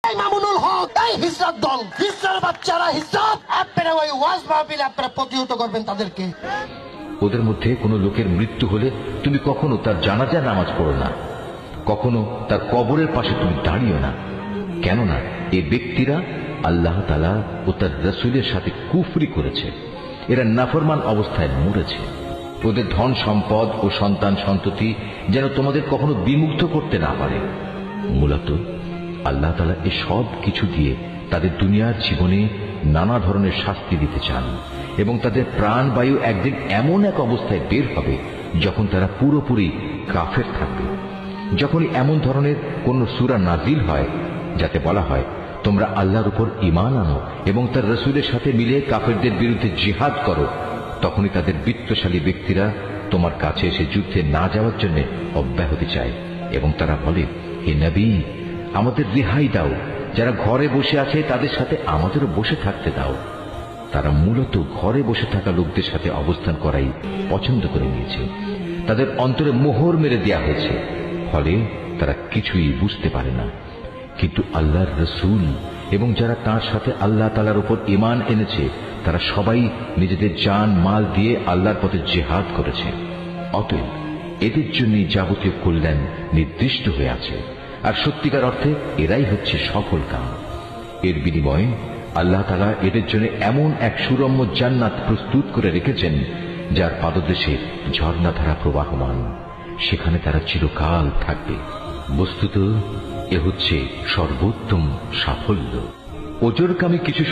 এই মামুনুল হক, এই হিজরত দল, হিজরার বাচ্চারা হিজরত, আপনারা ওই ওয়াজ মাহফিলে আপনারা প্রতিহত করবেন তাদেরকে। ওদের মধ্যে কোনো লোকের মৃত্যু হলে তুমি কখনো তার জানাজা নামাজ পড়ো না, কখনো তার কবরের পাশে তুমি দাঁড়িও না। কেননা এই ব্যক্তিরা আল্লাহ তাআলা ও তার রাসূলের সাথে কুফরি করেছে, এরা নাফরমান অবস্থায় মরেছে। ওদের ধন সম্পদ ও সন্তান সন্ততি যেন তোমাদের কখনো বিমুগ্ধ করতে না পারে। মূলত আল্লাহ তাআলা এই সব কিছু দিয়ে তাদের দুনিয়ার জীবনে নানা ধরনের শাস্তি দিতে চান, এবং তাদের প্রাণবায়ু একদিন এমন এক অবস্থায় বের হবে যখন তারা পুরোপুরি কাফের থাকবে। যখনই এমন ধরনের কোন সূরা নাজিল হয় যাতে বলা হয় তোমরা আল্লাহর উপর ঈমান আনো এবং তার রাসূলের সাথে মিলে কাফেরদের বিরুদ্ধে জিহাদ করো, তখনই তাদের বিত্তশালী ব্যক্তিরা তোমার কাছে এসে যুদ্ধে না যাওয়ার জন্য অব্যাহতি চায় এবং তারা বলে, হে নবী, আমাদের রেহাই দাও, যারা ঘরে বসে আছে তাদের সাথে আমাদেরও বসে থাকতে দাও। তারা মূলত ঘরে বসে থাকা লোকদের সাথে অবস্থান করাই পছন্দ করে নিয়েছে। তাদের অন্তরে মোহর মেরে দেয়া হয়েছে, ফলে তারা কিছুই বুঝতে পারে না। কিন্তু আল্লাহর রাসূল এবং যারা তার সাথে আল্লাহ তাআলার উপর ঈমান এনেছে তারা সবাই নিজেদের জান মাল দিয়ে আল্লাহর পথে জিহাদ করেছে। অতএব এদের জন্য যাবতীয় কল্যাণ নির্দিষ্ট হয়ে আছে, আর সত্যিকার অর্থে এরাই হচ্ছে সফল কাম। এর বিনিময়ে আল্লাহ তাআলা এদের জন্য এমন এক সুরম্য জান্নাত প্রস্তুত করে রেখেছেন যার পাদদেশে ঝর্ণাধারা প্রবাহমান, সেখানে তারা চিরকাল থাকবে। বস্তুত এ হচ্ছে সর্বোত্তম সাফল্য। ওজরকামী কিছু